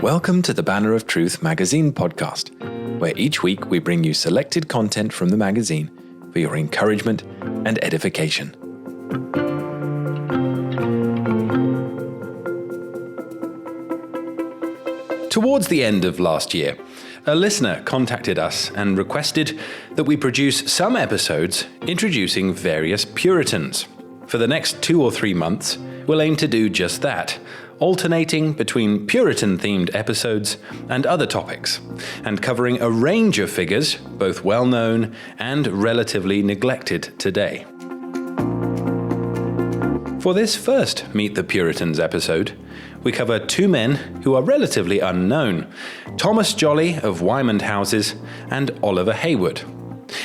Welcome to the Banner of Truth magazine podcast, where each week we bring you selected content from the magazine for your encouragement and edification. Towards the end of last year, a listener contacted us and requested that we produce some episodes introducing various Puritans. For the next 2 or 3 months, we'll aim to do just that, alternating between Puritan-themed episodes and other topics, and covering a range of figures, both well-known and relatively neglected today. For this first Meet the Puritans episode, we cover 2 men who are relatively unknown, Thomas Jolley of Wymondhouses and Oliver Heywood.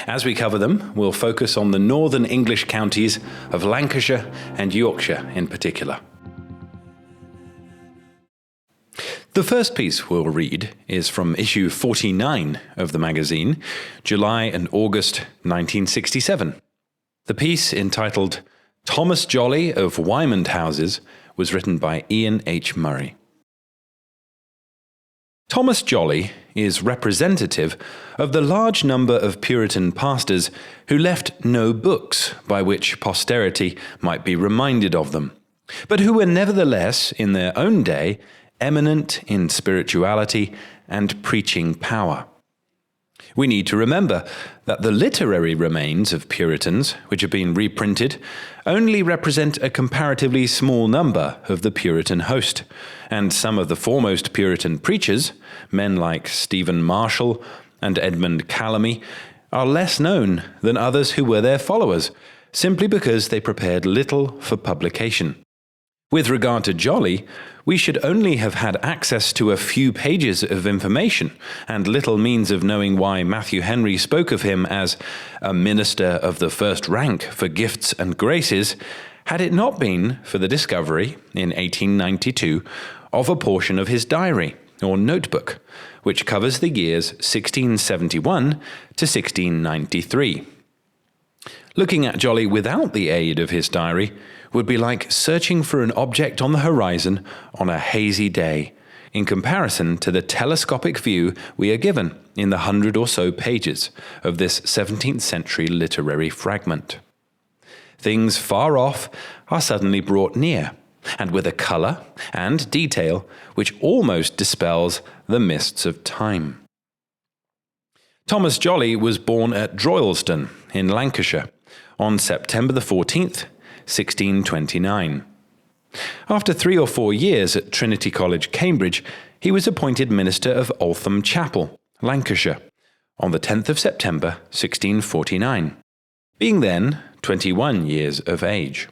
As we cover them, we'll focus on the northern English counties of Lancashire and Yorkshire in particular. The first piece we'll read is from issue 49 of the magazine, July and August 1967. The piece, entitled Thomas Jolley of Wymondhouses, was written by Iain H. Murray. Thomas Jolley is representative of the large number of Puritan pastors who left no books by which posterity might be reminded of them, but who were nevertheless, in their own day, eminent in spirituality and preaching power. We need to remember that the literary remains of Puritans, which have been reprinted, only represent a comparatively small number of the Puritan host, and some of the foremost Puritan preachers, men like Stephen Marshall and Edmund Calamy, are less known than others who were their followers, simply because they prepared little for publication. With regard to Jolly, we should only have had access to a few pages of information and little means of knowing why Matthew Henry spoke of him as a minister of the first rank for gifts and graces, had it not been for the discovery, in 1892, of a portion of his diary, or notebook, which covers the years 1671 to 1693. Looking at Jolly without the aid of his diary would be like searching for an object on the horizon on a hazy day, in comparison to the telescopic view we are given in the 100 or so pages of this 17th century literary fragment. Things far off are suddenly brought near, and with a colour and detail which almost dispels the mists of time. Thomas Jolley was born at Droylsden in Lancashire on September the 14th, 1629. After 3 or 4 years at Trinity College, Cambridge, he was appointed minister of Altham Chapel, Lancashire, on the 10th of September, 1649, being then 21 years of age.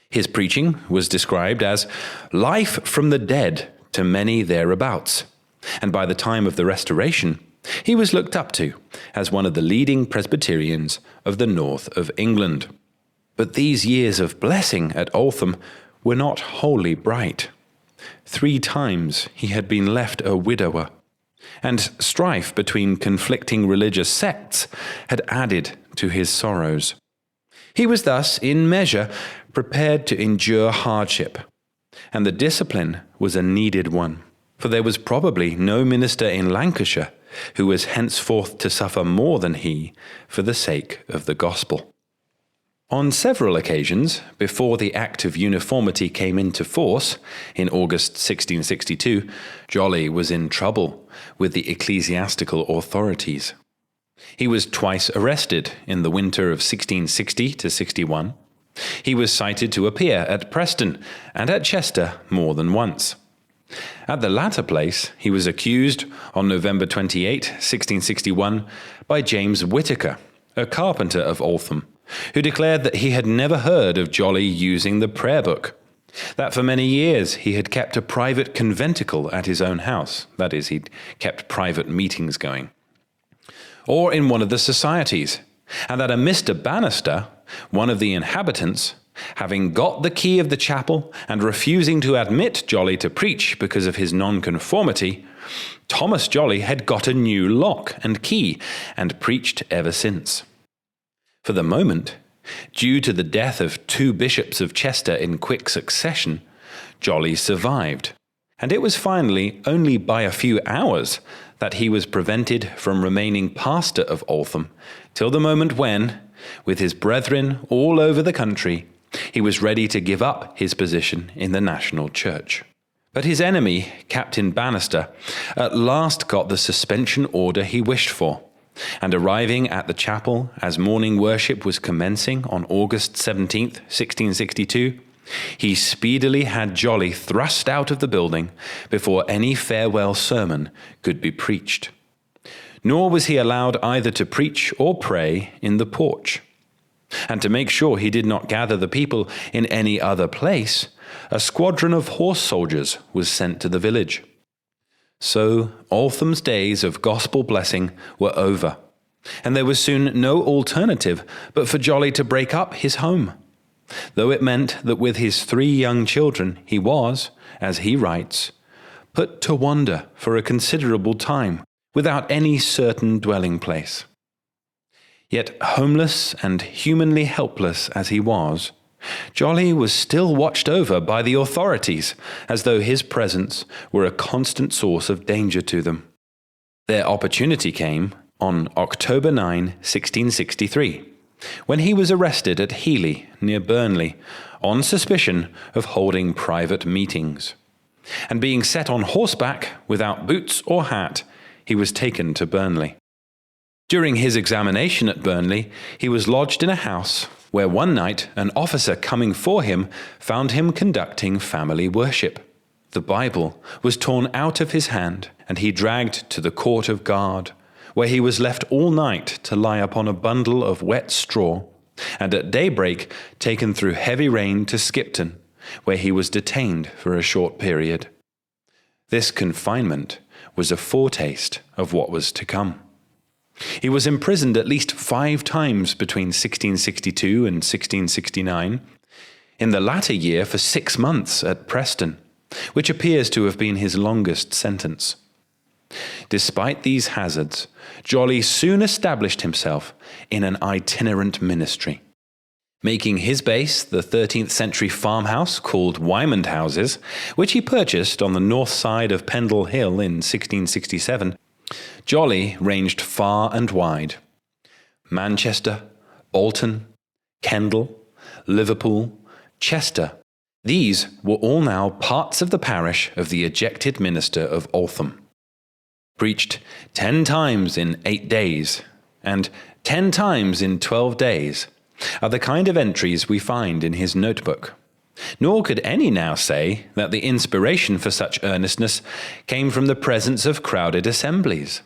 His preaching was described as life from the dead to many thereabouts, and by the time of the Restoration, he was looked up to as one of the leading Presbyterians of the north of England. But these years of blessing at Altham were not wholly bright. 3 times he had been left a widower, and strife between conflicting religious sects had added to his sorrows. He was thus, in measure, prepared to endure hardship, and the discipline was a needed one, for there was probably no minister in Lancashire who was henceforth to suffer more than he for the sake of the gospel. On several occasions, before the Act of Uniformity came into force, in August 1662, Jolly was in trouble with the ecclesiastical authorities. He was twice arrested in the winter of 1660 to 61. He was cited to appear at Preston and at Chester more than once. At the latter place, he was accused on November 28, 1661, by James Whitaker, a carpenter of Altham, who declared that he had never heard of Jolly using the prayer book, that for many years he had kept a private conventicle at his own house, that is, he'd kept private meetings going, or in one of the societies, and that a Mr. Bannister, one of the inhabitants, having got the key of the chapel and refusing to admit Jolly to preach because of his nonconformity, Thomas Jolley had got a new lock and key and preached ever since. For the moment, due to the death of 2 bishops of Chester in quick succession, Jolly survived, And it was finally only by a few hours that he was prevented from remaining pastor of Altham, till the moment when, with his brethren all over the country, he was ready to give up his position in the national church. But his enemy, Captain Bannister, at last got the suspension order he wished for, and arriving at the chapel as morning worship was commencing on August 17th, 1662, he speedily had Jolly thrust out of the building before any farewell sermon could be preached. Nor was he allowed either to preach or pray in the porch. And to make sure he did not gather the people in any other place, a squadron of horse soldiers was sent to the village. So Altham's days of gospel blessing were over, and there was soon no alternative but for Jolly to break up his home, though it meant that with his 3 young children he was, as he writes, put to wander for a considerable time, without any certain dwelling place. Yet homeless and humanly helpless as he was, Jolly was still watched over by the authorities, as though his presence were a constant source of danger to them. Their opportunity came on October 9, 1663, when he was arrested at Heeley, near Burnley, on suspicion of holding private meetings. And being set on horseback, without boots or hat, he was taken to Burnley. During his examination at Burnley, he was lodged in a house where one night an officer coming for him found him conducting family worship. The Bible was torn out of his hand, and he dragged to the court of guard, where he was left all night to lie upon a bundle of wet straw, and at daybreak taken through heavy rain to Skipton, where he was detained for a short period. This confinement was a foretaste of what was to come. He was imprisoned at least 5 times between 1662 and 1669, in the latter year for 6 months at Preston, which appears to have been his longest sentence. Despite these hazards, Jolly soon established himself in an itinerant ministry, making his base the 13th century farmhouse called Wymondhouses, which he purchased on the north side of Pendle Hill in 1667. Jolly ranged far and wide. Manchester, Bolton, Kendal, Liverpool, Chester, these were all now parts of the parish of the ejected minister of Altham. Preached 10 times in 8 days, and 10 times in 12 days, are the kind of entries we find in his notebook. Nor could any now say that the inspiration for such earnestness came from the presence of crowded assemblies.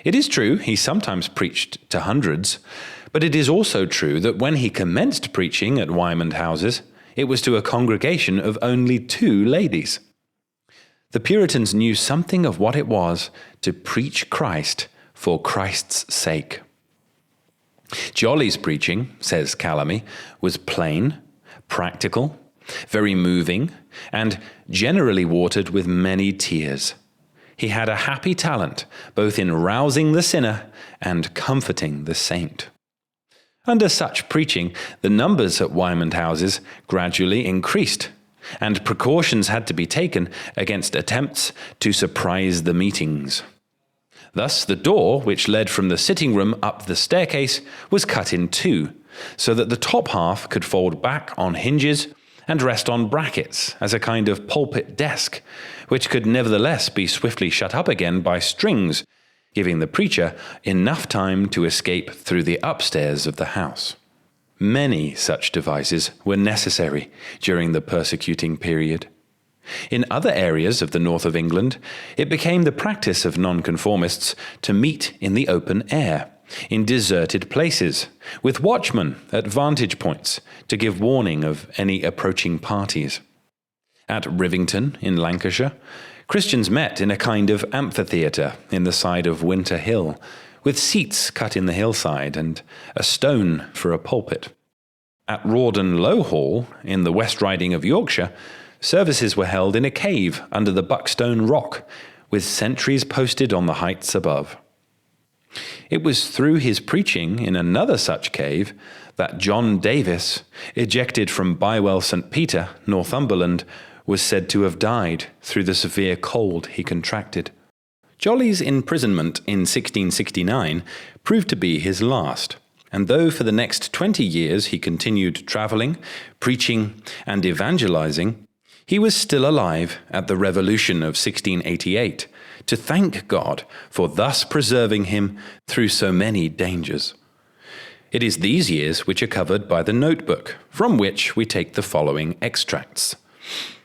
It is true he sometimes preached to hundreds, but it is also true that when he commenced preaching at Wymondhouses, it was to a congregation of only 2 ladies. The Puritans knew something of what it was to preach Christ for Christ's sake. Jolly's preaching, says Calamy, was plain, practical, very moving, and generally watered with many tears. He had a happy talent both in rousing the sinner and comforting the saint. Under such preaching, the numbers at Wymondhouses gradually increased, and precautions had to be taken against attempts to surprise the meetings. Thus, the door which led from the sitting room up the staircase was cut in 2, so that the top half could fold back on hinges and rest on brackets as a kind of pulpit desk, which could nevertheless be swiftly shut up again by strings, giving the preacher enough time to escape through the upstairs of the house. Many such devices were necessary during the persecuting period. In other areas of the north of England, it became the practice of Nonconformists to meet in the open air, in deserted places, with watchmen at vantage points to give warning of any approaching parties. At Rivington, in Lancashire, Christians met in a kind of amphitheatre in the side of Winter Hill, with seats cut in the hillside and a stone for a pulpit. At Rawdon Low Hall, in the West Riding of Yorkshire, services were held in a cave under the Buckstone Rock, with sentries posted on the heights above. It was through his preaching in another such cave that John Davis, ejected from Bywell St. Peter, Northumberland, was said to have died through the severe cold he contracted. Jolley's imprisonment in 1669 proved to be his last, and though for the next 20 years he continued travelling, preaching, and evangelizing, he was still alive at the Revolution of 1688 to thank God for thus preserving him through so many dangers. It is these years which are covered by the notebook, from which we take the following extracts.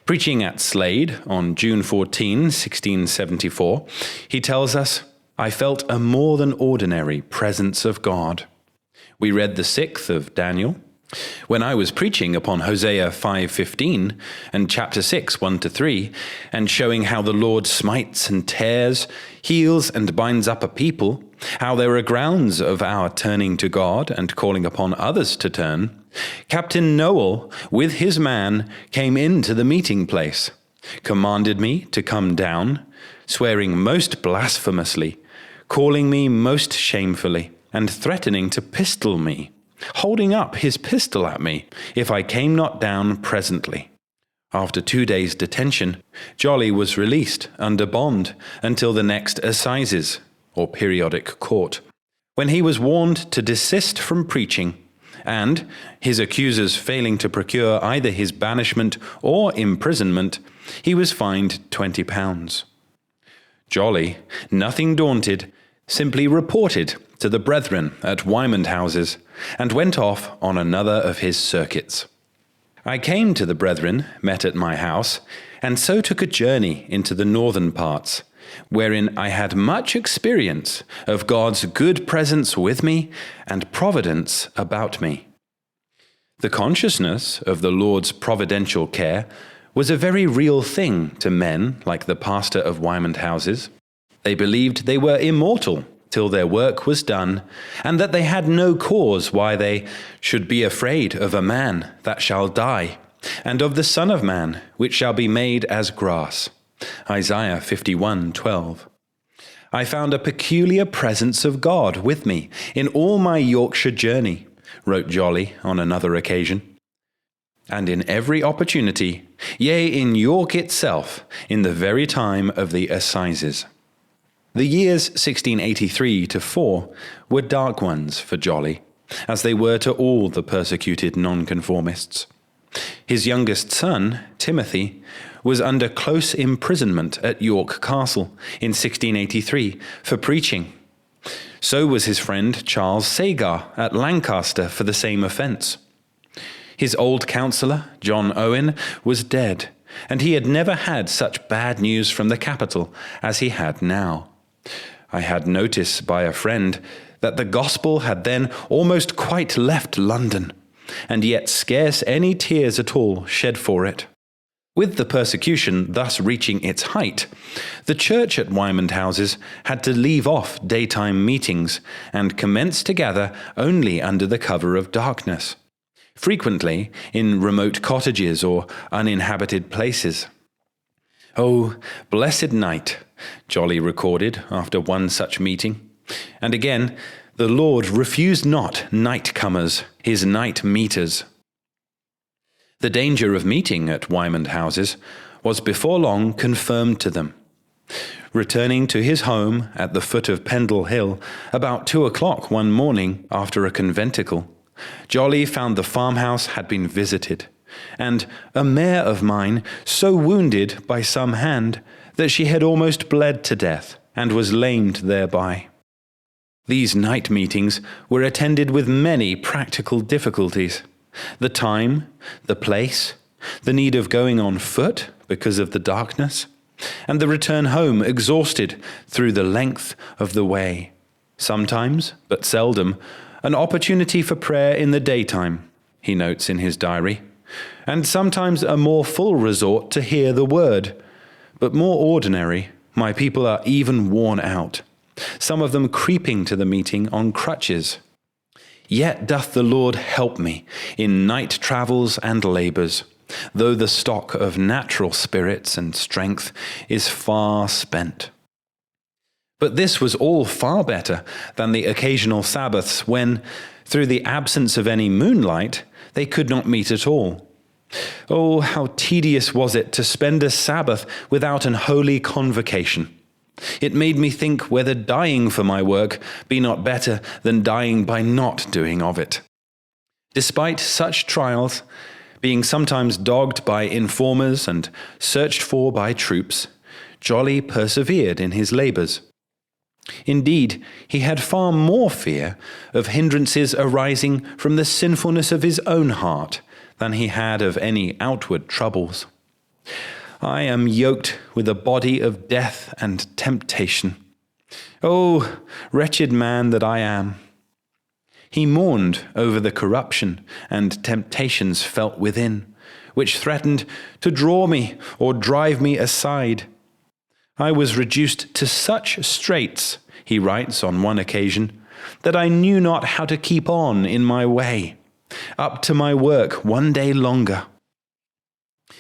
Preaching at Slade on June 14, 1674, he tells us, "I felt a more than ordinary presence of God." We read the 6th of Daniel. When I was preaching upon Hosea 5:15 and chapter 6, 1-3, and showing how the Lord smites and tears, heals and binds up a people, how there are grounds of our turning to God and calling upon others to turn, Captain Noel, with his man, came into the meeting place, commanded me to come down, swearing most blasphemously, calling me most shamefully, and threatening to pistol me, holding up his pistol at me, if I came not down presently. After 2 days' detention, Jolly was released under bond until the next assizes, or periodic court, when he was warned to desist from preaching, and, his accusers failing to procure either his banishment or imprisonment, he was fined £20. Jolly, nothing daunted, simply reported to the brethren at Wymondhouses, and went off on another of his circuits. I came to the brethren, met at my house, and so took a journey into the northern parts, wherein I had much experience of God's good presence with me and providence about me. The consciousness of the Lord's providential care was a very real thing to men like the pastor of Wymondhouses. They believed they were immortal till their work was done, and that they had no cause why they should be afraid of a man that shall die, and of the Son of Man, which shall be made as grass. Isaiah 51:12. I found a peculiar presence of God with me in all my Yorkshire journey, wrote Jolly on another occasion. And in every opportunity, yea, in York itself, in the very time of the assizes. The years 1683-4 were dark ones for Jolly, as they were to all the persecuted nonconformists. His youngest son, Timothy, was under close imprisonment at York Castle in 1683 for preaching. So was his friend Charles Sagar at Lancaster for the same offence. His old counsellor, John Owen, was dead, and he had never had such bad news from the capital as he had now. I had notice by a friend that the gospel had then almost quite left London, and yet scarce any tears at all shed for it. With the persecution thus reaching its height, the church at Wymondhouses had to leave off daytime meetings and commence to gather only under the cover of darkness, frequently in remote cottages or uninhabited places. "Oh, blessed night," Jolly recorded after one such meeting. And again, "The Lord refused not night-comers, his night-meters." The danger of meeting at Wymondhouses was before long confirmed to them. Returning to his home at the foot of Pendle Hill about 2 o'clock one morning after a conventicle, Jolly found the farmhouse had been visited, and a mare of mine so wounded by some hand that she had almost bled to death and was lamed thereby. These night meetings were attended with many practical difficulties. The time, the place, the need of going on foot because of the darkness, and the return home exhausted through the length of the way. Sometimes, but seldom, an opportunity for prayer in the daytime, he notes in his diary, and sometimes a more full resort to hear the word. But more ordinary, my people are even worn out, some of them creeping to the meeting on crutches. Yet doth the Lord help me in night travels and labours, though the stock of natural spirits and strength is far spent. But this was all far better than the occasional Sabbaths when, through the absence of any moonlight, they could not meet at all, Oh, how tedious was it to spend a Sabbath without an holy convocation. It made me think whether dying for my work be not better than dying by not doing of it. Despite such trials, being sometimes dogged by informers and searched for by troops, Jolly persevered in his labours. Indeed, he had far more fear of hindrances arising from the sinfulness of his own heart than he had of any outward troubles. I am yoked with a body of death and temptation. Oh, wretched man that I am! He mourned over the corruption and temptations felt within, which threatened to draw me or drive me aside. I was reduced to such straits, he writes on one occasion, that I knew not how to keep on in my way, up to my work one day longer.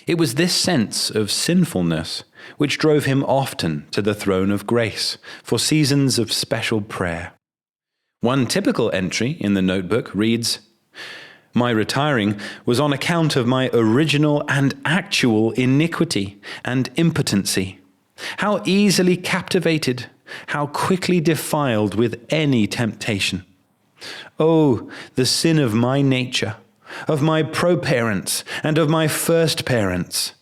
It was this sense of sinfulness which drove him often to the throne of grace for seasons of special prayer. One typical entry in the notebook reads, "My retiring was on account of my original and actual iniquity and impotency. How easily captivated, how quickly defiled with any temptation. Oh, the sin of my nature, of my proparents, and of my first parents,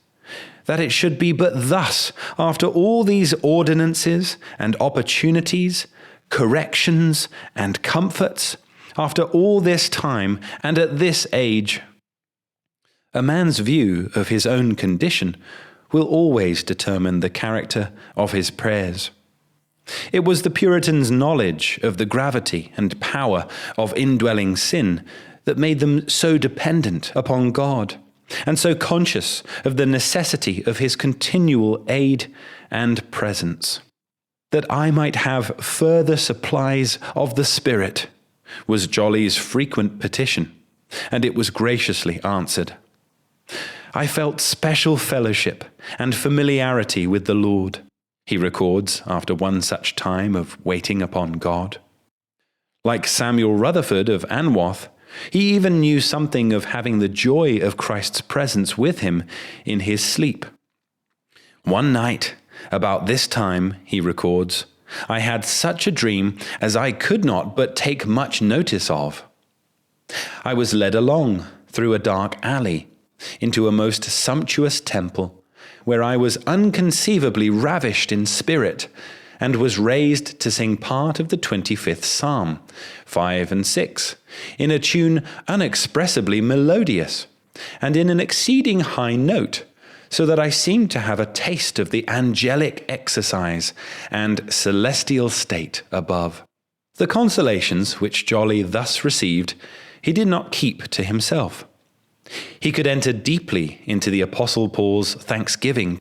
that it should be but thus, after all these ordinances and opportunities, corrections and comforts, after all this time and at this age." A man's view of his own condition will always determine the character of his prayers. It was the Puritans' knowledge of the gravity and power of indwelling sin that made them so dependent upon God, and so conscious of the necessity of his continual aid and presence. "That I might have further supplies of the Spirit," was Jolly's frequent petition, and it was graciously answered. "I felt special fellowship and familiarity with the Lord," he records after one such time of waiting upon God. Like Samuel Rutherford of Anwath, he even knew something of having the joy of Christ's presence with him in his sleep. "One night, about this time," he records, "I had such a dream as I could not but take much notice of. I was led along through a dark alley into a most sumptuous temple, where I was unconceivably ravished in spirit, and was raised to sing part of the 25th Psalm, 5 and 6, in a tune unexpressibly melodious, and in an exceeding high note, so that I seemed to have a taste of the angelic exercise and celestial state above." The consolations which Jolly thus received he did not keep to himself. He could enter deeply into the Apostle Paul's thanksgiving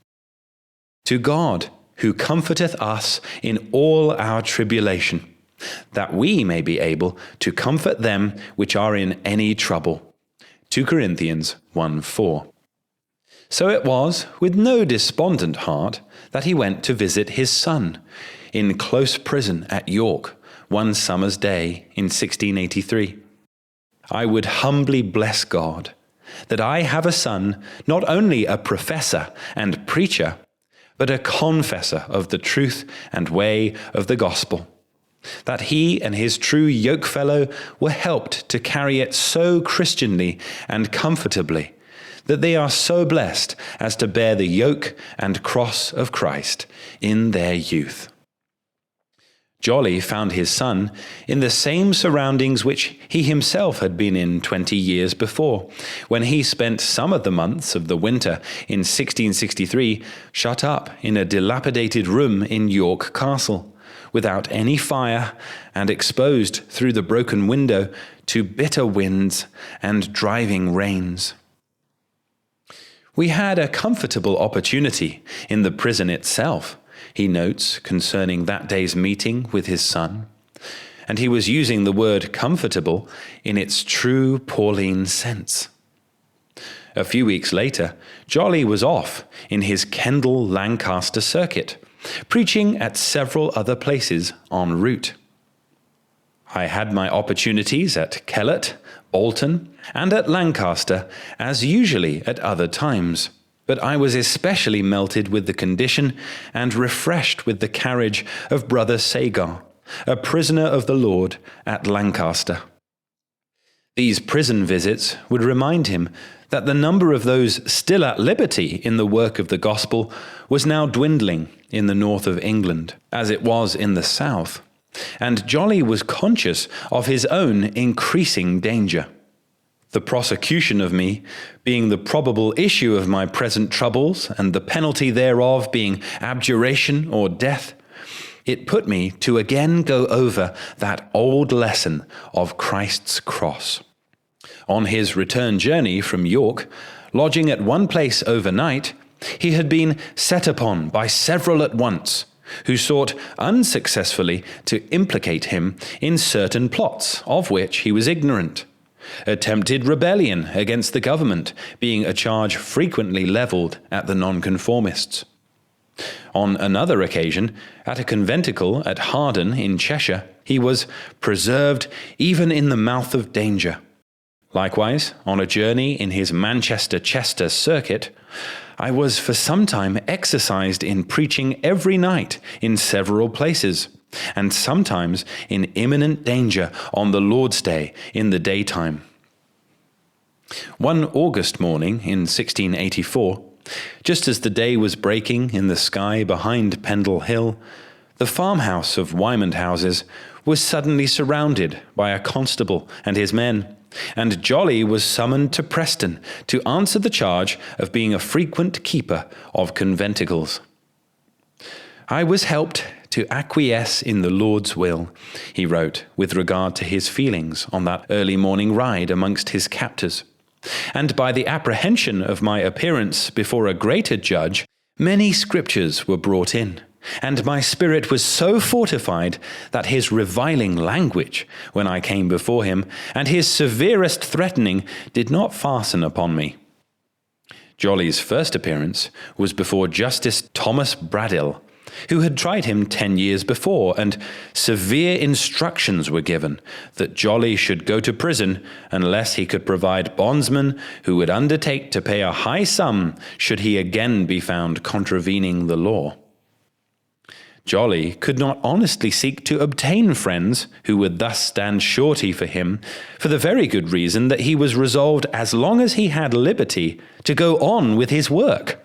to God, who comforteth us in all our tribulation, that we may be able to comfort them which are in any trouble. 2 Corinthians 1:4. So it was with no despondent heart that he went to visit his son in close prison at York one summer's day in 1683. "I would humbly bless God that I have a son, not only a professor and preacher, but a confessor of the truth and way of the gospel, that he and his true yokefellow were helped to carry it so Christianly and comfortably, that they are so blessed as to bear the yoke and cross of Christ in their youth." Jolly found his son in the same surroundings which he himself had been in 20 years before, when he spent some of the months of the winter in 1663 shut up in a dilapidated room in York Castle, without any fire and exposed through the broken window to bitter winds and driving rains. "We had a comfortable opportunity in the prison itself," he notes concerning that day's meeting with his son, and he was using the word comfortable in its true Pauline sense. A few weeks later, Jolly was off in his Kendal-Lancaster circuit, preaching at several other places en route. "I had my opportunities at Kellett, Bolton, and at Lancaster, as usually at other times. But I was especially melted with the condition and refreshed with the carriage of Brother Sagar, a prisoner of the Lord at Lancaster. These prison visits would remind him that the number of those still at liberty in the work of the gospel was now dwindling in the north of England, as it was in the south, and Jolly was conscious of his own increasing danger. The prosecution of me being the probable issue of my present troubles, and the penalty thereof being abjuration or death, it put me to again go over that old lesson of Christ's cross. On his return journey from York, lodging at one place overnight, he had been set upon by several at once, who sought unsuccessfully to implicate him in certain plots of which he was ignorant. Attempted rebellion against the government being a charge frequently levelled at the Nonconformists. On another occasion, at a conventicle at Harden in Cheshire, he was preserved even in the mouth of danger. Likewise, on a journey in his Manchester-Chester circuit, I was for some time exercised in preaching every night in several places, and sometimes in imminent danger on the Lord's Day in the daytime. One August morning in 1684, just as the day was breaking in the sky behind Pendle Hill, the farmhouse of Wymondhouses was suddenly surrounded by a constable and his men, and Jolly was summoned to Preston to answer the charge of being a frequent keeper of conventicles. I was helped to acquiesce in the Lord's will, he wrote, with regard to his feelings on that early morning ride amongst his captors. And by the apprehension of my appearance before a greater judge, many scriptures were brought in, and my spirit was so fortified that his reviling language, when I came before him, and his severest threatening did not fasten upon me. Jolly's first appearance was before Justice Thomas Braddill, who had tried him 10 years before, and severe instructions were given that Jolly should go to prison unless he could provide bondsmen who would undertake to pay a high sum should he again be found contravening the law. Jolly could not honestly seek to obtain friends who would thus stand surety for him, for the very good reason that he was resolved, as long as he had liberty, to go on with his work.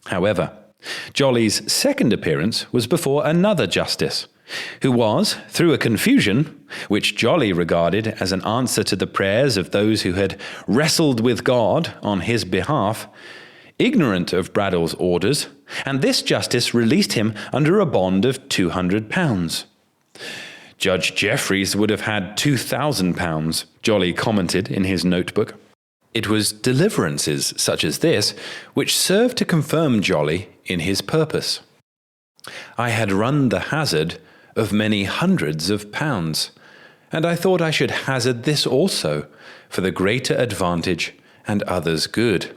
However, Jolly's second appearance was before another justice, who was, through a confusion, which Jolly regarded as an answer to the prayers of those who had wrestled with God on his behalf, ignorant of Braddill's orders, and this justice released him under a bond of £200. Judge Jeffreys would have had £2,000, Jolly commented in his notebook. It was deliverances such as this which served to confirm Jolly in his purpose. I had run the hazard of many hundreds of pounds, and I thought I should hazard this also, for the greater advantage and others' good,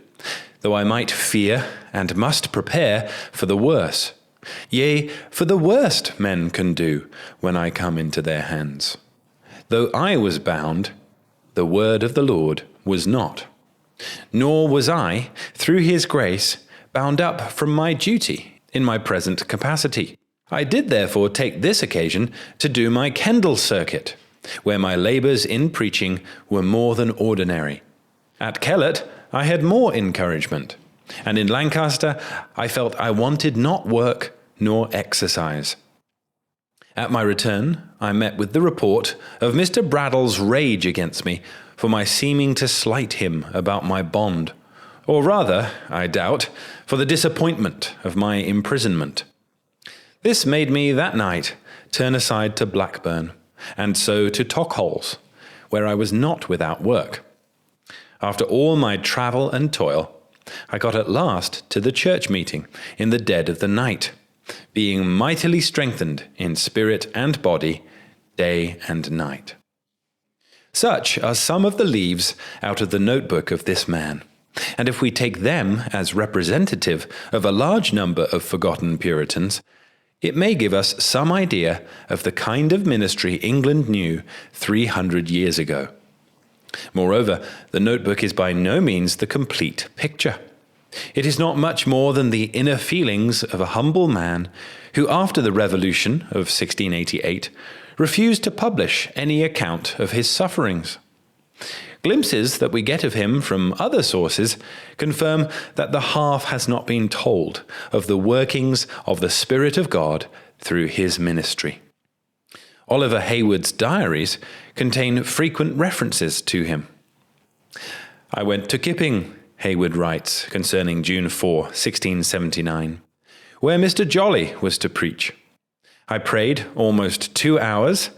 though I might fear and must prepare for the worse. Yea, for the worst men can do when I come into their hands. Though I was bound, the word of the Lord was not. Nor was I, through his grace, bound up from my duty in my present capacity. I did therefore take this occasion to do my Kendal circuit, where my labours in preaching were more than ordinary. At Kellett I had more encouragement, and in Lancaster I felt I wanted not work nor exercise. At my return I met with the report of Mr. Braddill's rage against me for my seeming to slight him about my bond, or rather, I doubt, for the disappointment of my imprisonment. This made me that night turn aside to Blackburn, and so to Tockholes, where I was not without work. After all my travel and toil, I got at last to the church meeting in the dead of the night, being mightily strengthened in spirit and body, day and night. Such are some of the leaves out of the notebook of this man, and if we take them as representative of a large number of forgotten Puritans, it may give us some idea of the kind of ministry England knew 300 years ago. Moreover, the notebook is by no means the complete picture. It is not much more than the inner feelings of a humble man who, after the Revolution of 1688, refused to publish any account of his sufferings. Glimpses that we get of him from other sources confirm that the half has not been told of the workings of the Spirit of God through his ministry. Oliver Heywood's diaries contain frequent references to him. "I went to Kipping," Heywood writes concerning June 4, 1679, "where Mr. Jolly was to preach. I prayed almost 2 hours.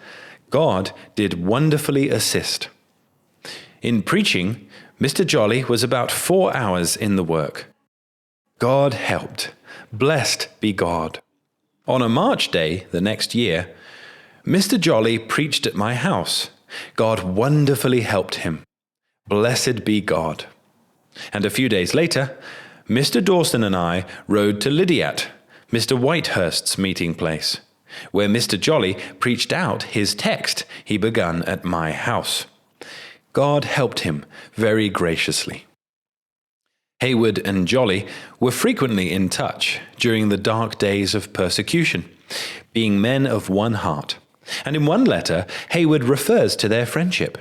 God did wonderfully assist. In preaching, Mr. Jolly was about 4 hours in the work. God helped. Blessed be God. On a March day the next year, Mr. Jolly preached at my house. God wonderfully helped him. Blessed be God. And a few days later, Mr. Dawson and I rode to Lydiat, Mr. Whitehurst's meeting place, where Mr. Jolly preached out his text he begun at my house. God helped him very graciously." Heywood and Jolly were frequently in touch during the dark days of persecution, being men of one heart. And in one letter, Heywood refers to their friendship,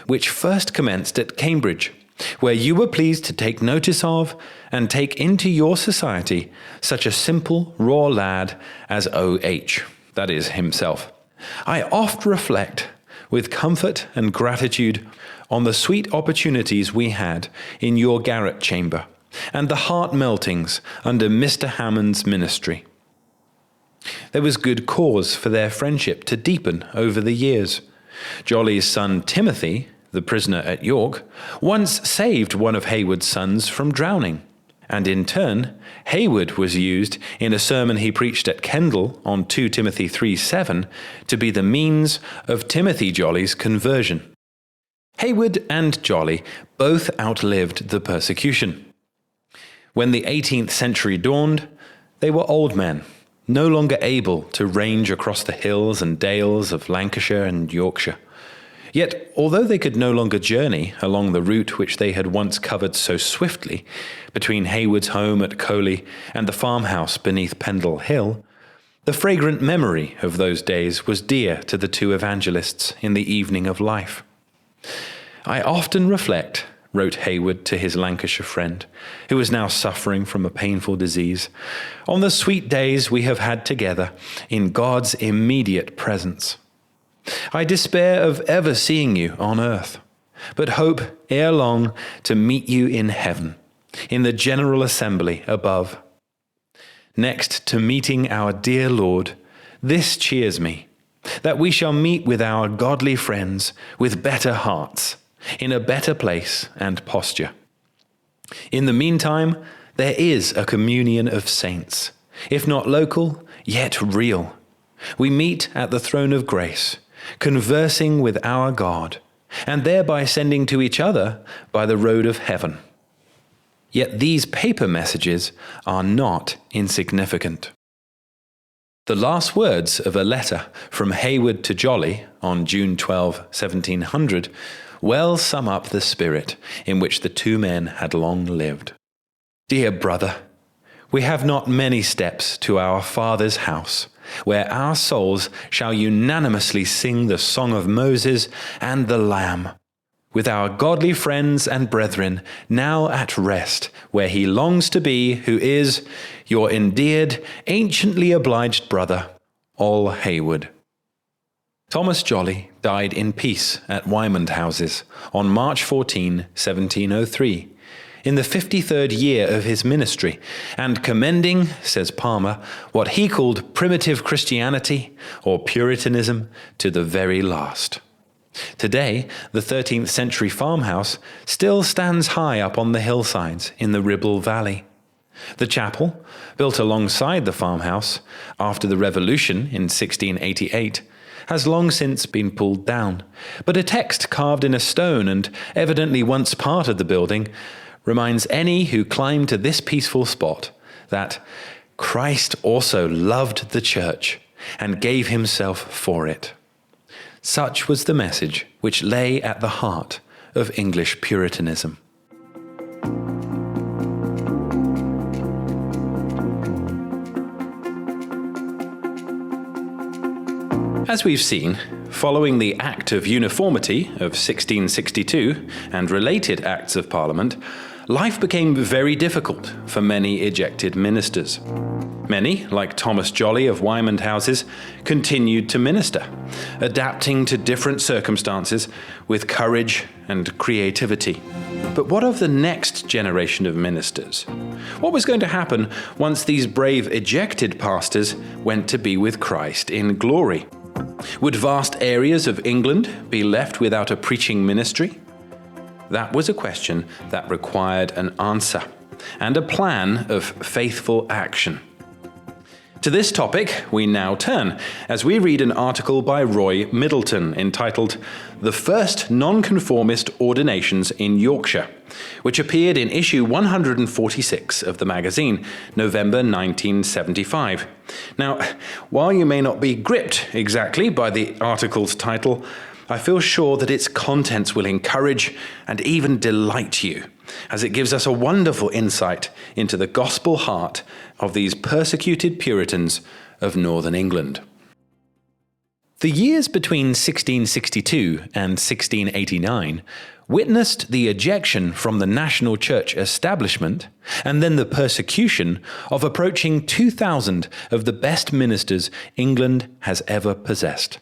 which first commenced at Cambridge, where you were pleased to take notice of and take into your society such a simple, raw lad as O.H., that is, himself. I oft reflect, with comfort and gratitude, on the sweet opportunities we had in your garret chamber, and the heart-meltings under Mr. Hammond's ministry. There was good cause for their friendship to deepen over the years. Jolley's son Timothy, the prisoner at York, once saved one of Heywood's sons from drowning, and in turn, Heywood was used in a sermon he preached at Kendal on 2 Timothy 3:7 to be the means of Timothy Jolley's conversion. Heywood and Jolly both outlived the persecution. When the 18th century dawned, they were old men, no longer able to range across the hills and dales of Lancashire and Yorkshire. Yet, although they could no longer journey along the route which they had once covered so swiftly, between Heywood's home at Coley and the farmhouse beneath Pendle Hill, the fragrant memory of those days was dear to the two evangelists in the evening of life. "I often reflect," wrote Heywood to his Lancashire friend, who was now suffering from a painful disease, "on the sweet days we have had together in God's immediate presence. I despair of ever seeing you on earth, but hope ere long to meet you in heaven, in the general assembly above. Next to meeting our dear Lord, this cheers me, that we shall meet with our godly friends with better hearts, in a better place and posture. In the meantime, there is a communion of saints, if not local, yet real. We meet at the throne of grace, conversing with our God, and thereby sending to each other by the road of heaven. Yet these paper messages are not insignificant." The last words of a letter from Heywood to Jolly on June 12, 1700, well sum up the spirit in which the two men had long lived. "Dear brother, we have not many steps to our Father's house, where our souls shall unanimously sing the song of Moses and the Lamb, with our godly friends and brethren now at rest, where he longs to be, who is your endeared, anciently obliged brother, Ol Heywood." Thomas Jolly died in peace at Wymondhouses on March 14, 1703, in the 53rd year of his ministry, and commending, says Palmer, what he called primitive Christianity or Puritanism to the very last. Today, the 13th century farmhouse still stands high up on the hillsides in the Ribble Valley. The chapel, built alongside the farmhouse after the Revolution in 1688, has long since been pulled down, but a text carved in a stone and evidently once part of the building reminds any who climb to this peaceful spot that Christ also loved the church and gave himself for it. Such was the message which lay at the heart of English Puritanism. As we've seen, following the Act of Uniformity of 1662 and related Acts of Parliament, life became very difficult for many ejected ministers. Many, like Thomas Jolley of Wymondhouses, continued to minister, adapting to different circumstances with courage and creativity. But what of the next generation of ministers? What was going to happen once these brave ejected pastors went to be with Christ in glory? Would vast areas of England be left without a preaching ministry? That was a question that required an answer and a plan of faithful action. To this topic we now turn as we read an article by Roy Middleton entitled "The First Nonconformist Ordinations in Yorkshire," which appeared in issue 146 of the magazine, November 1975. Now, while you may not be gripped exactly by the article's title, I feel sure that its contents will encourage and even delight you, as it gives us a wonderful insight into the gospel heart of these persecuted Puritans of Northern England. The years between 1662 and 1689 witnessed the ejection from the national church establishment and then the persecution of approaching 2,000 of the best ministers England has ever possessed.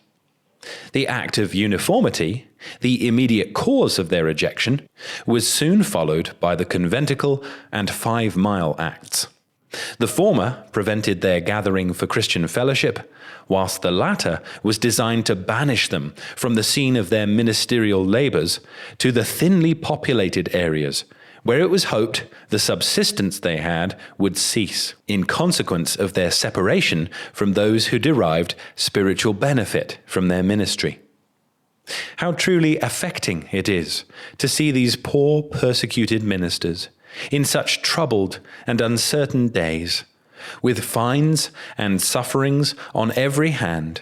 The Act of Uniformity, the immediate cause of their ejection, was soon followed by the Conventicle and 5 Mile Acts. The former prevented their gathering for Christian fellowship, whilst the latter was designed to banish them from the scene of their ministerial labours to the thinly populated areas, where it was hoped the subsistence they had would cease, in consequence of their separation from those who derived spiritual benefit from their ministry. How truly affecting it is to see these poor persecuted ministers in such troubled and uncertain days, with fines and sufferings on every hand,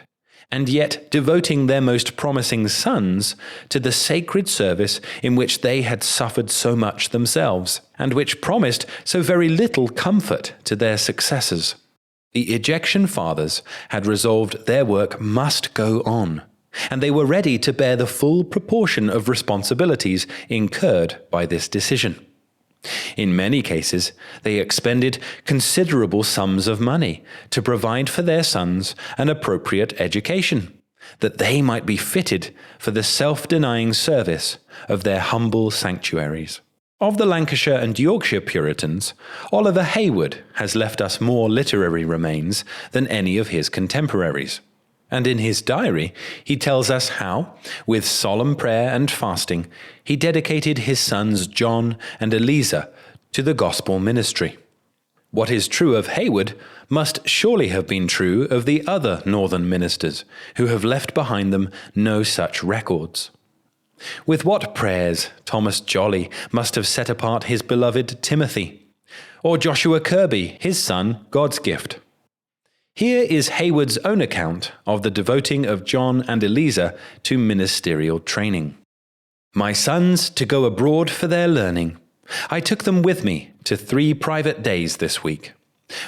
and yet devoting their most promising sons to the sacred service in which they had suffered so much themselves, and which promised so very little comfort to their successors. The ejection fathers had resolved their work must go on, and they were ready to bear the full proportion of responsibilities incurred by this decision. In many cases, they expended considerable sums of money to provide for their sons an appropriate education, that they might be fitted for the self-denying service of their humble sanctuaries. Of the Lancashire and Yorkshire Puritans, Oliver Heywood has left us more literary remains than any of his contemporaries. And in his diary, he tells us how, with solemn prayer and fasting, he dedicated his sons John and Eliza to the gospel ministry. What is true of Heywood must surely have been true of the other northern ministers, who have left behind them no such records. With what prayers Thomas Jollie must have set apart his beloved Timothy, or Joshua Kirby, his son, God's gift. Here is Heywood's own account of the devoting of John and Eliza to ministerial training. "My sons to go abroad for their learning. I took them with me to 3 private days this week.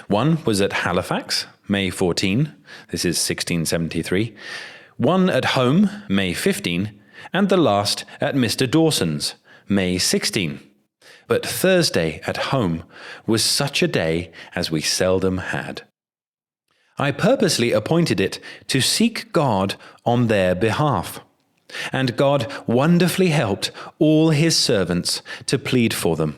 One was at Halifax, May 14, this is 1673, one at home, May 15, and the last at Mr. Dawson's, May 16. But Thursday at home was such a day as we seldom had. I purposely appointed it to seek God on their behalf, and God wonderfully helped all his servants to plead for them.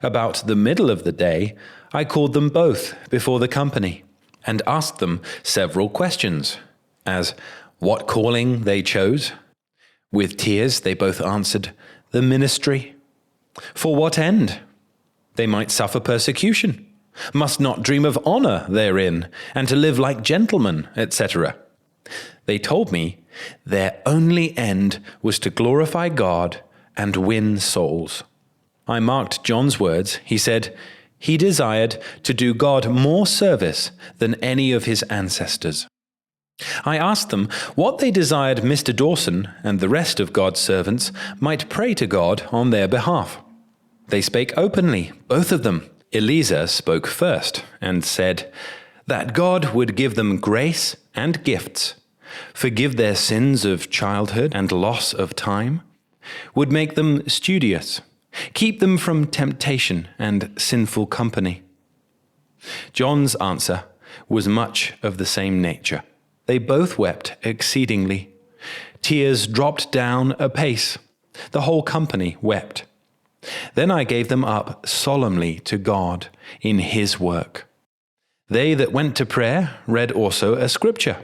About the middle of the day, I called them both before the company, and asked them several questions, as what calling they chose. With tears they both answered, the ministry. For what end? They might suffer persecution, must not dream of honour therein, and to live like gentlemen, etc. They told me their only end was to glorify God and win souls. I marked John's words. He said, he desired to do God more service than any of his ancestors. I asked them what they desired Mr. Dawson and the rest of God's servants might pray to God on their behalf. They spake openly, both of them. Eliza spoke first and said, that God would give them grace and gifts, forgive their sins of childhood and loss of time, would make them studious, keep them from temptation and sinful company. John's answer was much of the same nature. They both wept exceedingly. Tears dropped down apace. The whole company wept. Then I gave them up solemnly to God in his work. They that went to prayer read also a scripture.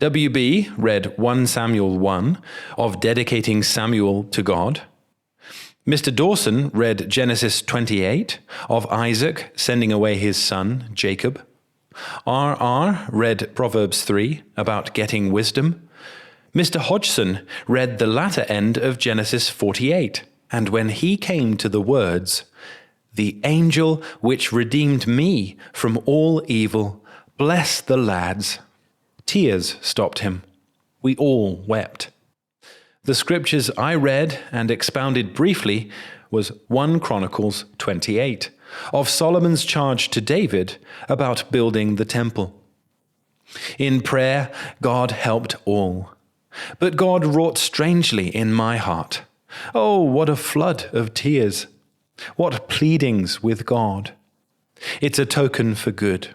W.B. read 1 Samuel 1 of dedicating Samuel to God. Mr. Dawson read Genesis 28 of Isaac sending away his son Jacob. R.R. read Proverbs 3 about getting wisdom. Mr. Hodgson read the latter end of Genesis 48, and when he came to the words, the angel which redeemed me from all evil, bless the lads, tears stopped him. We all wept. The scriptures I read and expounded briefly was 1 Chronicles 28, of Solomon's charge to David about building the temple. In prayer, God helped all. But God wrought strangely in my heart. Oh, what a flood of tears! What pleadings with God! It's a token for good.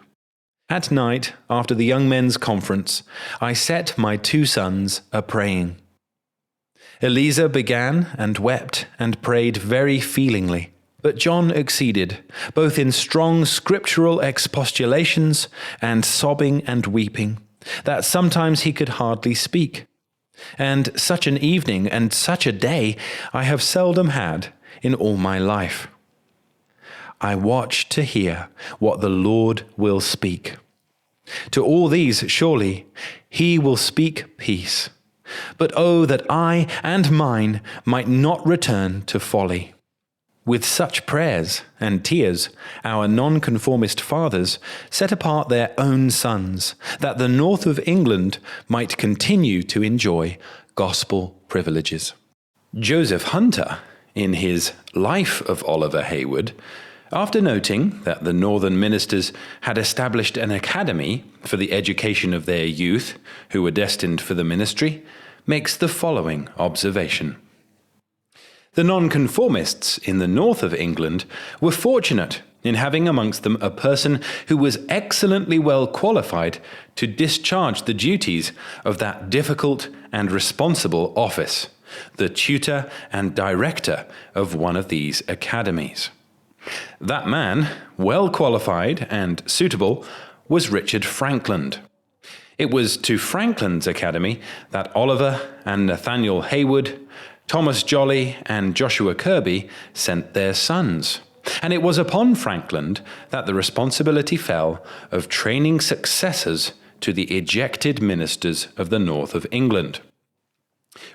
At night, after the young men's conference, I set my 2 sons a-praying. Eliza began and wept and prayed very feelingly. But John exceeded, both in strong scriptural expostulations and sobbing and weeping, that sometimes he could hardly speak. And such an evening and such a day I have seldom had in all my life. I watch to hear what the Lord will speak. To all these, surely, he will speak peace. But oh, that I and mine might not return to folly. With such prayers and tears, our nonconformist fathers set apart their own sons, that the north of England might continue to enjoy gospel privileges. Joseph Hunter, in his Life of Oliver Heywood, after noting that the northern ministers had established an academy for the education of their youth who were destined for the ministry, makes the following observation. The nonconformists in the north of England were fortunate in having amongst them a person who was excellently well qualified to discharge the duties of that difficult and responsible office, the tutor and director of one of these academies. That man, well qualified and suitable, was Richard Frankland. It was to Frankland's academy that Oliver and Nathaniel Heywood, Thomas Jollie and Joshua Kirby sent their sons, and it was upon Frankland that the responsibility fell of training successors to the ejected ministers of the north of England.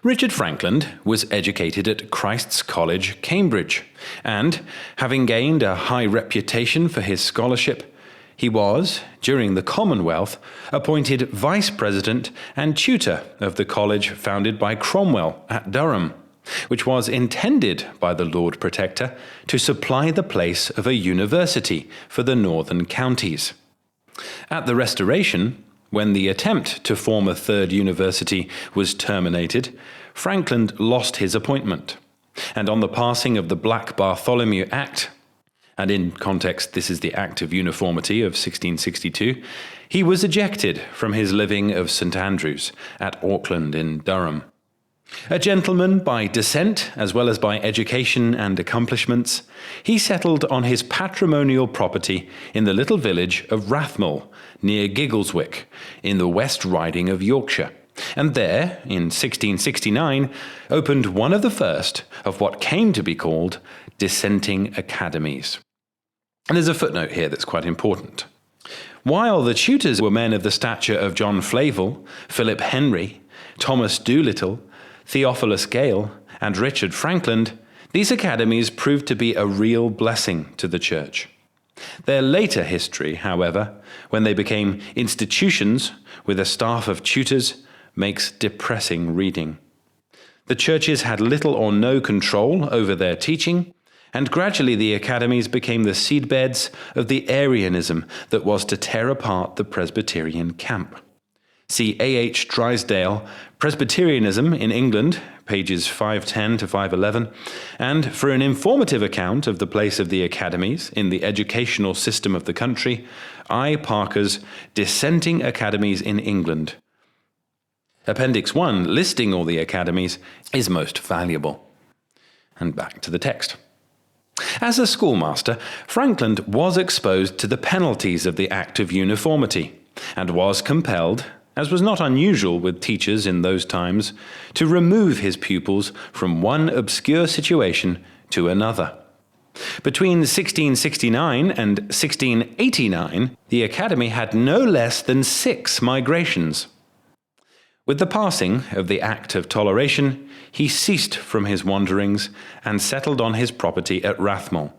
Richard Frankland was educated at Christ's College, Cambridge, and, having gained a high reputation for his scholarship, he was, during the Commonwealth, appointed vice president and tutor of the college founded by Cromwell at Durham, which was intended by the Lord Protector to supply the place of a university for the northern counties. At the Restoration, when the attempt to form a third university was terminated, Frankland lost his appointment, and on the passing of the Black Bartholomew Act, and in context this is the Act of Uniformity of 1662, he was ejected from his living of St Andrews at Auckland in Durham. A gentleman by descent as well as by education and accomplishments, he settled on his patrimonial property in the little village of Rathmole, near Giggleswick, in the West Riding of Yorkshire, and there, in 1669, opened one of the first of what came to be called dissenting academies. And there's a footnote here that's quite important. While the tutors were men of the stature of John Flavel, Philip Henry, Thomas Doolittle, Theophilus Gale, and Richard Frankland, these academies proved to be a real blessing to the church. Their later history, however, when they became institutions with a staff of tutors, makes depressing reading. The churches had little or no control over their teaching, and gradually the academies became the seedbeds of the Arianism that was to tear apart the Presbyterian camp. See A.H. Drysdale, Presbyterianism in England, pages 510 to 511, and for an informative account of the place of the academies in the educational system of the country, I. Parker's Dissenting Academies in England. Appendix 1, listing all the academies, is most valuable. And back to the text. As a schoolmaster, Frankland was exposed to the penalties of the Act of Uniformity, and was compelled, as was not unusual with teachers in those times, to remove his pupils from one obscure situation to another. Between 1669 and 1689, the academy had no less than 6 migrations. With the passing of the Act of Toleration, he ceased from his wanderings and settled on his property at Rathmole,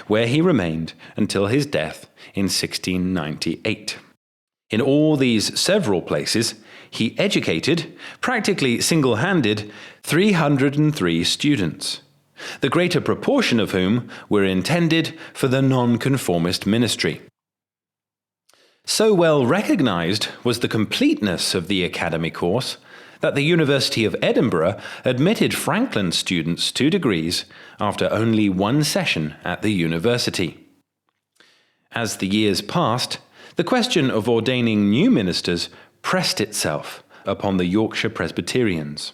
where he remained until his death in 1698. In all these several places, he educated, practically single-handed, 303 students, the greater proportion of whom were intended for the Nonconformist ministry. So well recognized was the completeness of the academy course that the University of Edinburgh admitted Frankland students to degrees after only one session at the university. As the years passed, the question of ordaining new ministers pressed itself upon the Yorkshire Presbyterians.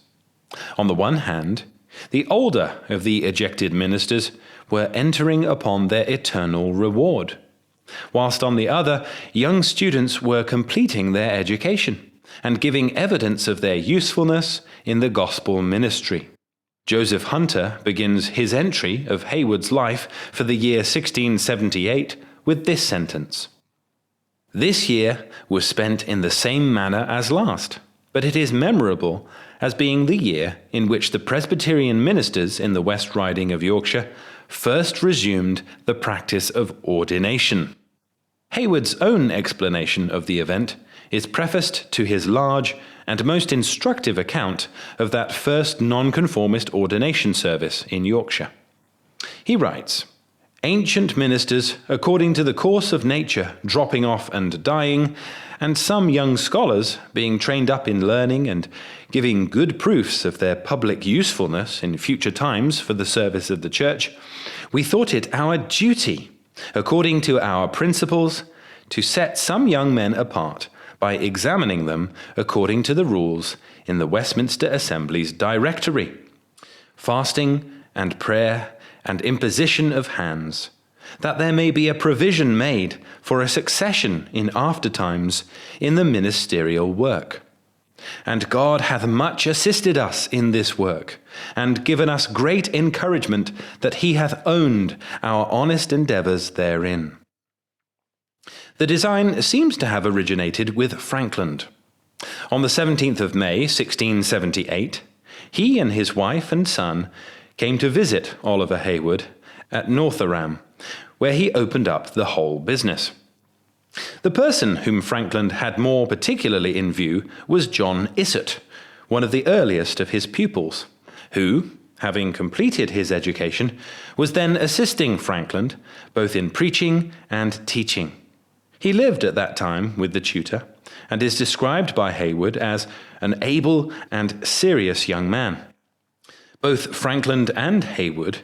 On the one hand, the older of the ejected ministers were entering upon their eternal reward, whilst on the other, young students were completing their education and giving evidence of their usefulness in the gospel ministry. Joseph Hunter begins his entry of Heywood's life for the year 1678 with this sentence: "This year was spent in the same manner as last, but it is memorable as being the year in which the Presbyterian ministers in the West Riding of Yorkshire first resumed the practice of ordination." Heywood's own explanation of the event is prefaced to his large and most instructive account of that first nonconformist ordination service in Yorkshire. He writes, "Ancient ministers, according to the course of nature, dropping off and dying, and some young scholars being trained up in learning and giving good proofs of their public usefulness in future times for the service of the church, we thought it our duty, according to our principles, to set some young men apart by examining them according to the rules in the Westminster Assembly's Directory, fasting and prayer and imposition of hands, that there may be a provision made for a succession in after times in the ministerial work. And God hath much assisted us in this work, and given us great encouragement that he hath owned our honest endeavours therein." The design seems to have originated with Frankland. On the 17th of May, 1678, he and his wife and son came to visit Oliver Heywood at Northaram, where he opened up the whole business. The person whom Frankland had more particularly in view was John Isset, one of the earliest of his pupils, who, having completed his education, was then assisting Frankland both in preaching and teaching. He lived at that time with the tutor, and is described by Heywood as an able and serious young man. Both Frankland and Heywood,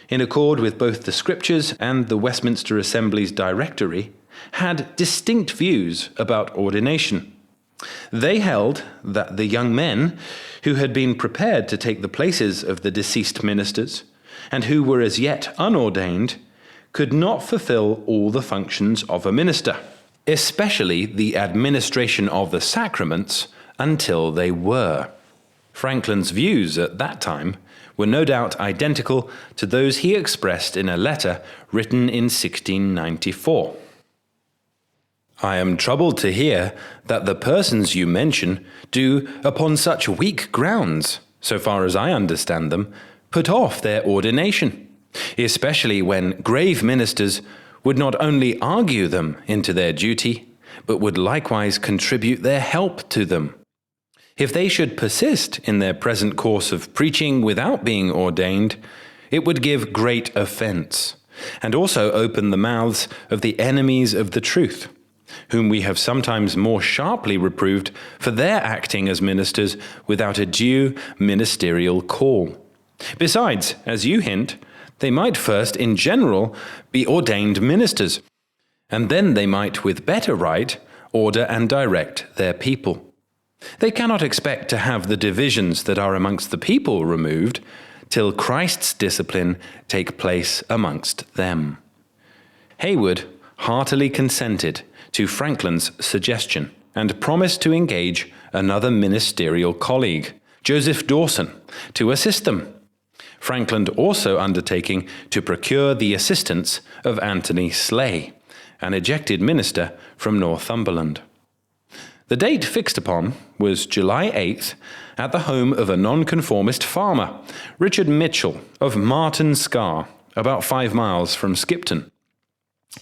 in accord with both the Scriptures and the Westminster Assembly's Directory, had distinct views about ordination. They held that the young men who had been prepared to take the places of the deceased ministers, and who were as yet unordained, could not fulfill all the functions of a minister, especially the administration of the sacraments, until they were. Frankland's views at that time were no doubt identical to those he expressed in a letter written in 1694. "I am troubled to hear that the persons you mention do, upon such weak grounds, so far as I understand them, put off their ordination, especially when grave ministers would not only argue them into their duty, but would likewise contribute their help to them. If they should persist in their present course of preaching without being ordained, it would give great offense, and also open the mouths of the enemies of the truth, whom we have sometimes more sharply reproved for their acting as ministers without a due ministerial call. Besides, as you hint, they might first in general be ordained ministers, and then they might with better right order and direct their people. They cannot expect to have the divisions that are amongst the people removed till Christ's discipline take place amongst them. Heywood heartily consented to Franklin's suggestion and promised to engage another ministerial colleague, Joseph Dawson, to assist them. Franklin also undertaking to procure the assistance of Anthony Slay, an ejected minister from Northumberland. The date fixed upon was July 8th at the home of a Nonconformist farmer, Richard Mitchell of Martin Scar, about 5 miles from Skipton.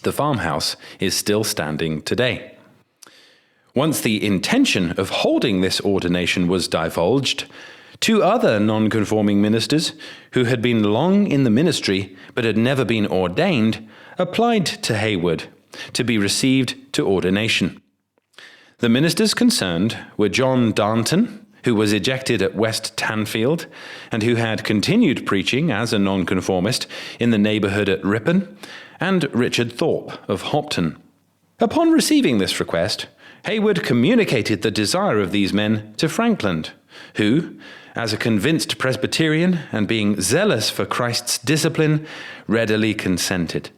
The farmhouse is still standing today. Once the intention of holding this ordination was divulged, 2 other nonconforming ministers, who had been long in the ministry but had never been ordained, applied to Heywood to be received to ordination. The ministers concerned were John Darnton, who was ejected at West Tanfield, and who had continued preaching as a nonconformist in the neighbourhood at Ripon, and Richard Thorpe of Hopton. Upon receiving this request, Heywood communicated the desire of these men to Franklin, who, as a convinced Presbyterian and being zealous for Christ's discipline, readily consented.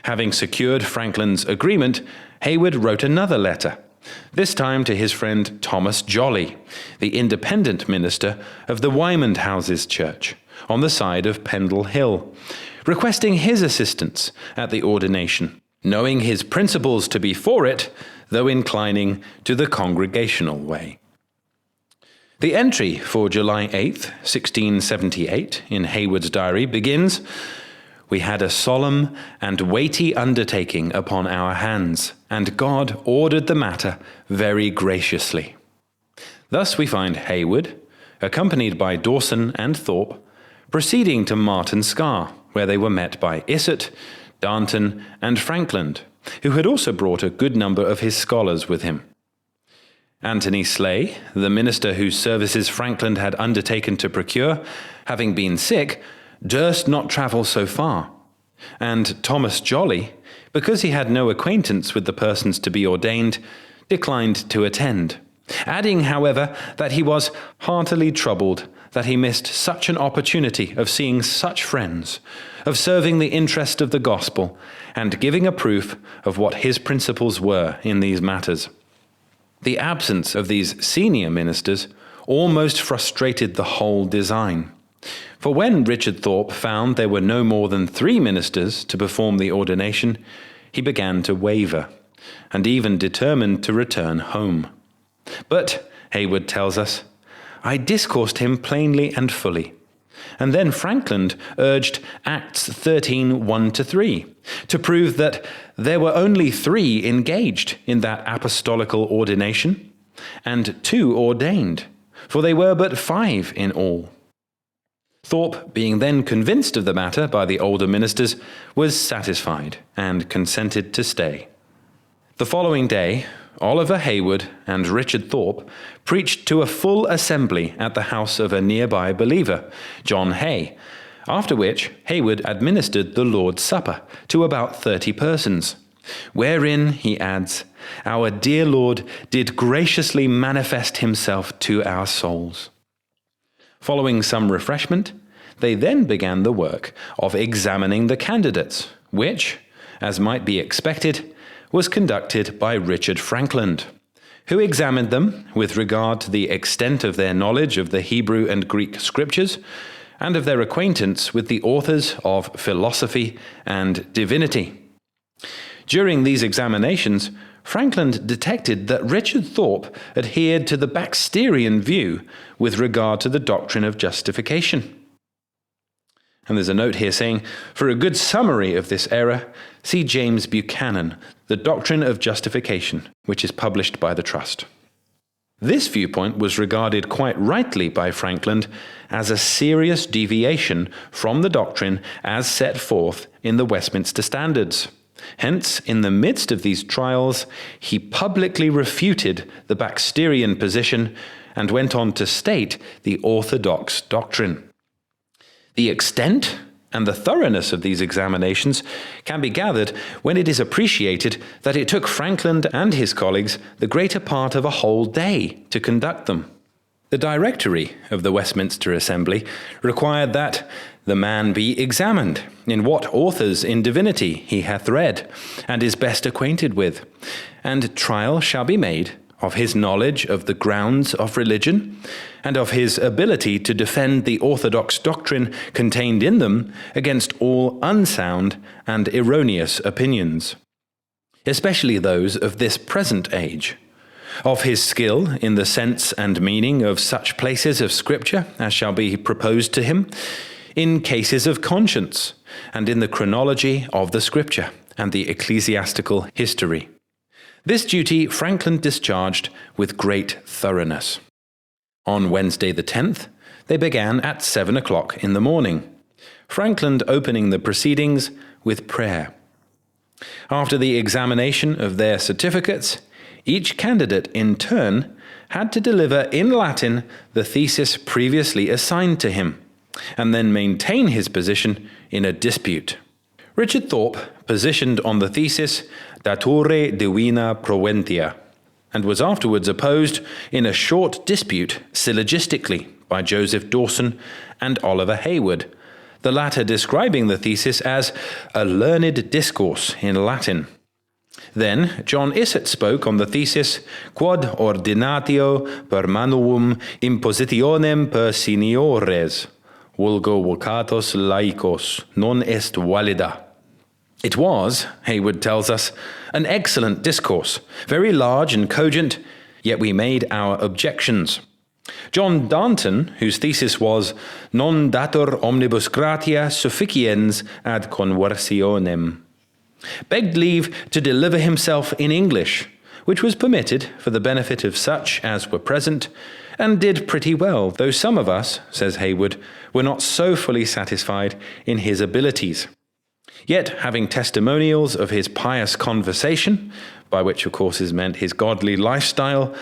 Having secured Franklin's agreement, Heywood wrote another letter, this time to his friend Thomas Jollie, the independent minister of the Wymondhouses church on the side of Pendle Hill, requesting his assistance at the ordination, knowing his principles to be for it, though inclining to the congregational way. The entry for July 8th, 1678, in Heywood's diary begins, "We had a solemn and weighty undertaking upon our hands, and God ordered the matter very graciously." Thus we find Heywood, accompanied by Dawson and Thorpe, proceeding to Martin Scar, where they were met by Isset, Darnton, and Franklin, who had also brought a good number of his scholars with him. Anthony Slay, the minister whose services Franklin had undertaken to procure, having been sick, durst not travel so far, and Thomas Jollie, because he had no acquaintance with the persons to be ordained, declined to attend, adding, however, that he was heartily troubled that he missed such an opportunity of seeing such friends, of serving the interest of the gospel, and giving a proof of what his principles were in these matters. The absence of these senior ministers almost frustrated the whole design. For when Richard Thorpe found there were no more than 3 ministers to perform the ordination, he began to waver, and even determined to return home. But, Heywood tells us, "I discoursed him plainly and fully." And then Franklin urged Acts 13, 1-3, to prove that there were only 3 engaged in that apostolical ordination, and 2 ordained, for they were but 5 in all. Thorpe, being then convinced of the matter by the older ministers, was satisfied and consented to stay. The following day, Oliver Heywood and Richard Thorpe preached to a full assembly at the house of a nearby believer, John Hay, after which Heywood administered the Lord's Supper to about 30 persons, wherein, he adds, our dear Lord did graciously manifest himself to our souls. Following some refreshment, they then began the work of examining the candidates, which, as might be expected, was conducted by Richard Franklin, who examined them with regard to the extent of their knowledge of the Hebrew and Greek scriptures, and of their acquaintance with the authors of philosophy and divinity. During these examinations, Franklin detected that Richard Thorpe adhered to the Baxterian view with regard to the doctrine of justification. And there's a note here saying, for a good summary of this error, see James Buchanan, The Doctrine of Justification, which is published by the Trust. This viewpoint was regarded quite rightly by Frankland as a serious deviation from the doctrine as set forth in the Westminster Standards. Hence, in the midst of these trials, he publicly refuted the Baxterian position and went on to state the orthodox doctrine. The extent and the thoroughness of these examinations can be gathered when it is appreciated that it took Frankland and his colleagues the greater part of a whole day to conduct them. The Directory of the Westminster Assembly required that the man be examined in what authors in divinity he hath read and is best acquainted with, and trial shall be made of his knowledge of the grounds of religion, and of his ability to defend the orthodox doctrine contained in them against all unsound and erroneous opinions, especially those of this present age, of his skill in the sense and meaning of such places of Scripture as shall be proposed to him, in cases of conscience, and in the chronology of the Scripture and the ecclesiastical history. This duty Frankland discharged with great thoroughness. On Wednesday the 10th, they began at 7 o'clock in the morning, Frankland opening the proceedings with prayer. After the examination of their certificates, each candidate in turn had to deliver in Latin the thesis previously assigned to him, and then maintain his position in a dispute. Richard Thorpe positioned on the thesis Dature divina proventia, and was afterwards opposed in a short dispute syllogistically by Joseph Dawson and Oliver Heywood, the latter describing the thesis as a learned discourse in Latin. Then John Isset spoke on the thesis Quod ordinatio per manuum impositionem per seniores, vulgo vocatos laicos, non est valida. It was, Heywood tells us, an excellent discourse, very large and cogent, yet we made our objections. John Darnton, whose thesis was Non datur omnibus gratia sufficiens ad conversionem, begged leave to deliver himself in English, which was permitted for the benefit of such as were present, and did pretty well, though some of us, says Heywood, were not so fully satisfied in his abilities. Yet, having testimonials of his pious conversation, by which of course is meant his godly lifestyle,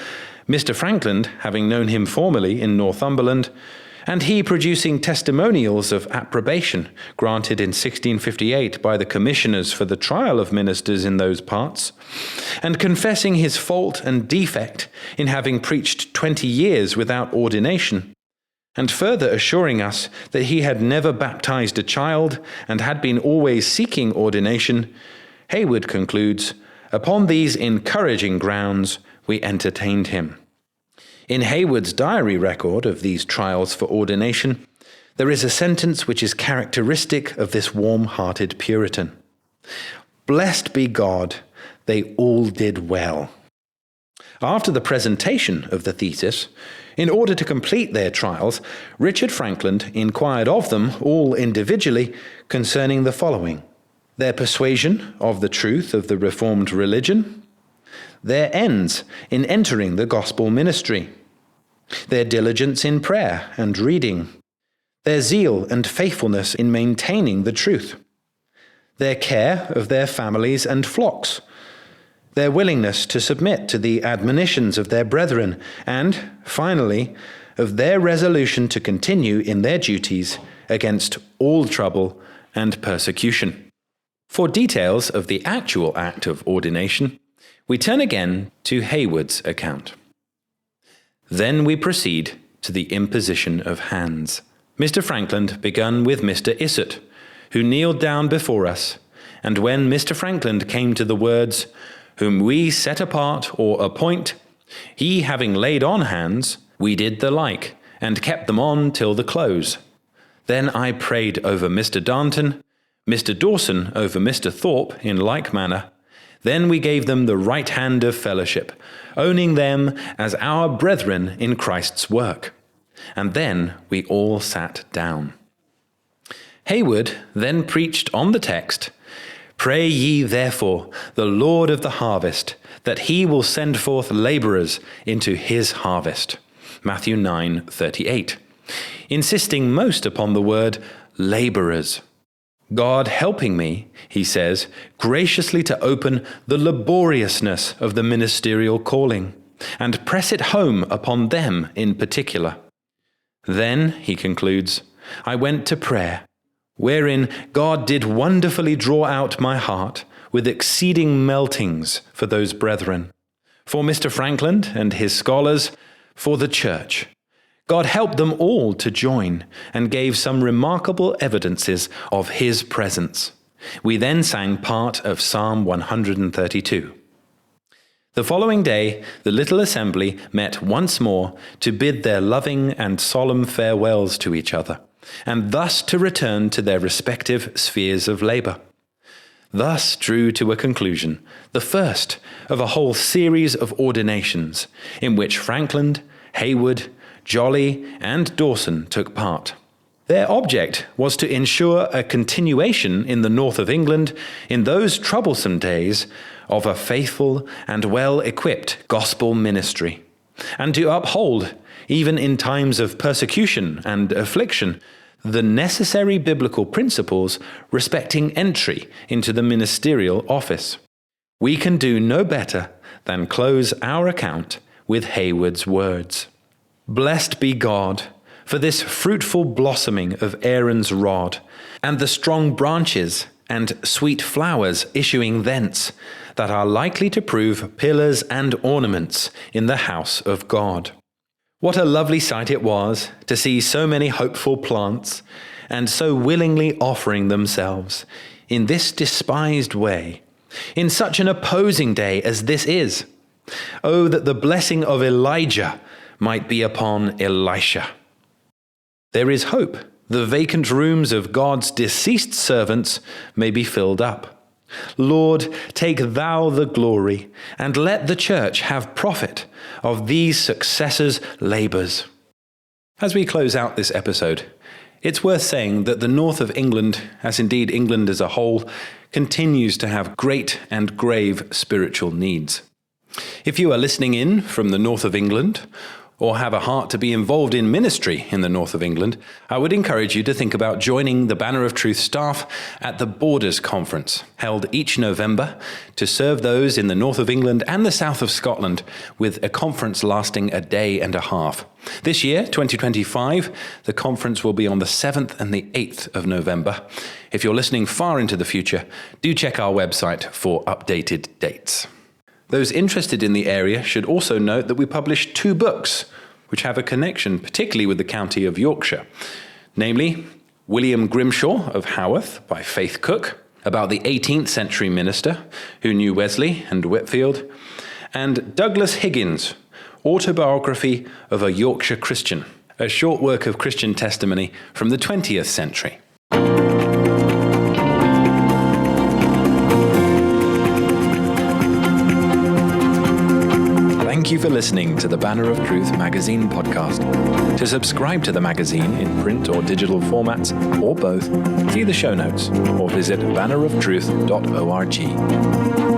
Mr. Frankland having known him formerly in Northumberland, and he producing testimonials of approbation granted in 1658 by the commissioners for the trial of ministers in those parts, and confessing his fault and defect in having preached 20 years without ordination, and further assuring us that he had never baptized a child and had been always seeking ordination, Heywood concludes, upon these encouraging grounds we entertained him. In Heywood's diary record of these trials for ordination, there is a sentence which is characteristic of this warm-hearted Puritan. Blessed be God, they all did well. After the presentation of the thesis, in order to complete their trials, Richard Frankland inquired of them all individually concerning the following: their persuasion of the truth of the Reformed religion, their ends in entering the gospel ministry, their diligence in prayer and reading, their zeal and faithfulness in maintaining the truth, their care of their families and flocks, their willingness to submit to the admonitions of their brethren, and, finally, of their resolution to continue in their duties against all trouble and persecution. For details of the actual act of ordination, we turn again to Heywood's account. Then we proceed to the imposition of hands. Mr. Frankland begun with Mr. Isset, who kneeled down before us, and when Mr. Frankland came to the words, whom we set apart or appoint, he having laid on hands, we did the like, and kept them on till the close. Then I prayed over Mr. Darnton, Mr. Dawson over Mr. Thorpe in like manner. Then we gave them the right hand of fellowship, owning them as our brethren in Christ's work. And then we all sat down. Heywood then preached on the text, "Pray ye therefore the Lord of the harvest, that he will send forth labourers into his harvest." Matthew 9:38, insisting most upon the word labourers. God helping me, he says, graciously to open the laboriousness of the ministerial calling, and press it home upon them in particular. Then, he concludes, I went to prayer, wherein God did wonderfully draw out my heart with exceeding meltings for those brethren, for Mr. Frankland and his scholars, for the church. God helped them all to join and gave some remarkable evidences of his presence. We then sang part of Psalm 132. The following day, the little assembly met once more to bid their loving and solemn farewells to each other, and thus to return to their respective spheres of labour. Thus drew to a conclusion the first of a whole series of ordinations, in which Frankland, Heywood, Jolly, and Dawson took part. Their object was to ensure a continuation in the north of England in those troublesome days of a faithful and well-equipped gospel ministry, and to uphold, even in times of persecution and affliction, the necessary biblical principles respecting entry into the ministerial office. We can do no better than close our account with Heywood's words. Blessed be God for this fruitful blossoming of Aaron's rod, and the strong branches and sweet flowers issuing thence, that are likely to prove pillars and ornaments in the house of God. What a lovely sight it was to see so many hopeful plants, and so willingly offering themselves in this despised way, in such an opposing day as this is. Oh, that the blessing of Elijah might be upon Elisha. There is hope. The vacant rooms of God's deceased servants may be filled up. Lord, take thou the glory, and let the church have profit of these successors' labours. As we close out this episode, it's worth saying that the north of England, as indeed England as a whole, continues to have great and grave spiritual needs. If you are listening in from the north of England, or have a heart to be involved in ministry in the north of England, I would encourage you to think about joining the Banner of Truth staff at the Borders Conference, held each November to serve those in the north of England and the south of Scotland, with a conference lasting a day and a half. This year, 2025, the conference will be on the 7th and the 8th of November. If you're listening far into the future, do check our website for updated dates. Those interested in the area should also note that we published 2 books which have a connection particularly with the county of Yorkshire, namely William Grimshaw of Haworth by Faith Cook, about the 18th century minister who knew Wesley and Whitfield, and Douglas Higgins, Autobiography of a Yorkshire Christian, a short work of Christian testimony from the 20th century. Thank you for listening to the Banner of Truth magazine podcast. To subscribe to the magazine in print or digital formats, or both, see the show notes or visit banneroftruth.org.